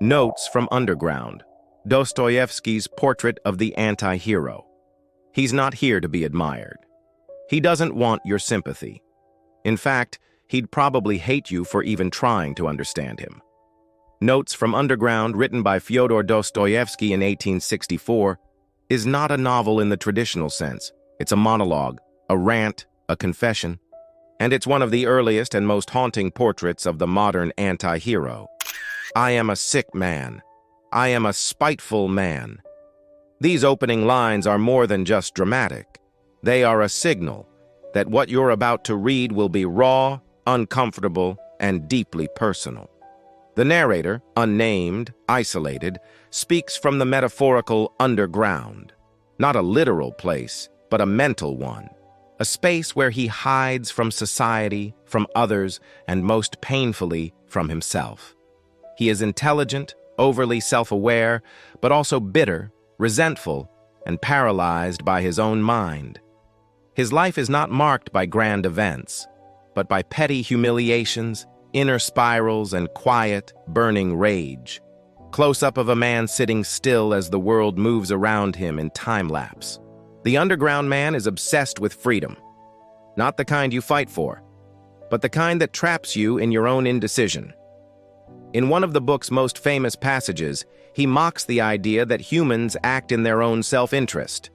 Notes from Underground, Dostoyevsky's portrait of the anti-hero. He's not here to be admired. He doesn't want your sympathy. In fact, he'd probably hate you for even trying to understand him. Notes from Underground, written by Fyodor Dostoyevsky in 1864, is not a novel in the traditional sense. It's a monologue, a rant, a confession, and it's one of the earliest and most haunting portraits of the modern anti-hero. I am a sick man. I am a spiteful man. These opening lines are more than just dramatic. They are a signal that what you're about to read will be raw, uncomfortable, and deeply personal. The narrator, unnamed, isolated, speaks from the metaphorical underground, not a literal place, but a mental one, a space where he hides from society, from others, and most painfully, from himself. He is intelligent, overly self-aware, but also bitter, resentful, and paralyzed by his own mind. His life is not marked by grand events, but by petty humiliations, inner spirals, and quiet, burning rage. Close-up of a man sitting still as the world moves around him in time-lapse. The underground man is obsessed with freedom. Not the kind you fight for, but the kind that traps you in your own indecision. In one of the book's most famous passages, he mocks the idea that humans act in their own self-interest.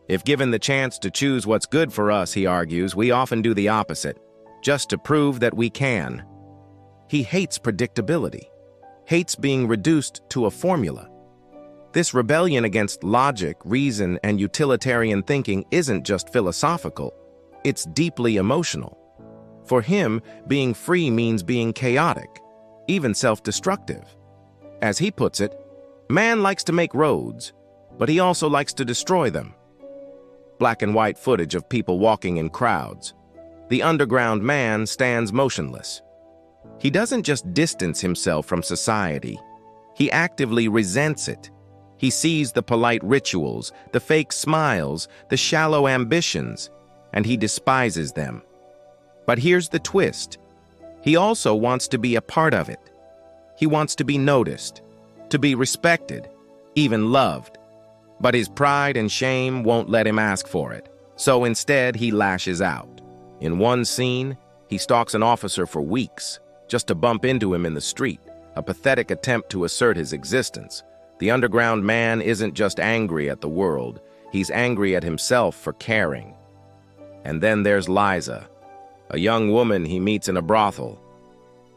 If given the chance to choose what's good for us, he argues, we often do the opposite, just to prove that we can. He hates predictability, hates being reduced to a formula. This rebellion against logic, reason, and utilitarian thinking isn't just philosophical, it's deeply emotional. For him, being free means being chaotic, even self-destructive. As he puts it, man likes to make roads, but he also likes to destroy them. Black and white footage of people walking in crowds. The underground man stands motionless. He doesn't just distance himself from society. He actively resents it. He sees the polite rituals, the fake smiles, the shallow ambitions, and he despises them. But here's the twist. He also wants to be a part of it. He wants to be noticed, to be respected, even loved. But his pride and shame won't let him ask for it. So instead, he lashes out. In one scene, he stalks an officer for weeks, just to bump into him in the street, a pathetic attempt to assert his existence. The underground man isn't just angry at the world, he's angry at himself for caring. And then there's Liza, a young woman he meets in a brothel.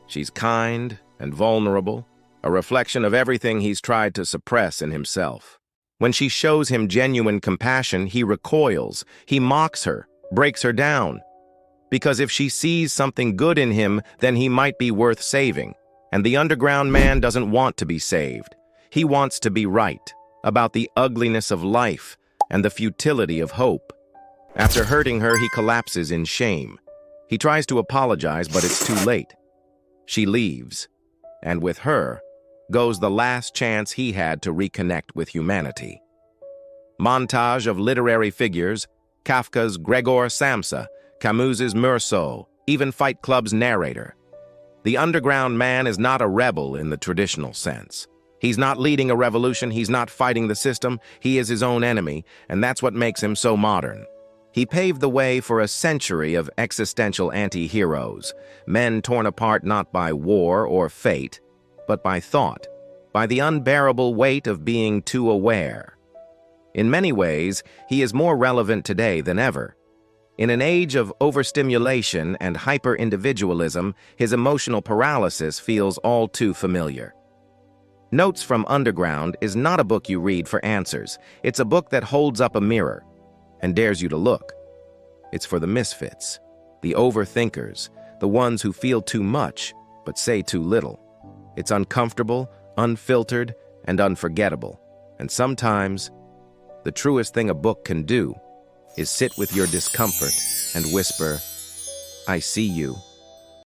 She's kind and vulnerable, a reflection of everything he's tried to suppress in himself. When she shows him genuine compassion, he recoils, he mocks her, breaks her down. Because if she sees something good in him, then he might be worth saving. And the underground man doesn't want to be saved. He wants to be right, about the ugliness of life and the futility of hope. After hurting her, he collapses in shame. He tries to apologize, but it's too late. She leaves, and with her goes the last chance he had to reconnect with humanity. Montage of literary figures, Kafka's Gregor Samsa, Camus's Meursault, even Fight Club's narrator. The underground man is not a rebel in the traditional sense. He's not leading a revolution, he's not fighting the system, he is his own enemy, and that's what makes him so modern. He paved the way for a century of existential anti-heroes, men torn apart not by war or fate, but by thought, by the unbearable weight of being too aware. In many ways, he is more relevant today than ever. In an age of overstimulation and hyper-individualism, his emotional paralysis feels all too familiar. Notes from Underground is not a book you read for answers. It's a book that holds up a mirror and dares you to look. It's for the misfits, the overthinkers, the ones who feel too much but say too little. It's uncomfortable, unfiltered, and unforgettable. And sometimes, the truest thing a book can do is sit with your discomfort and whisper, "I see you."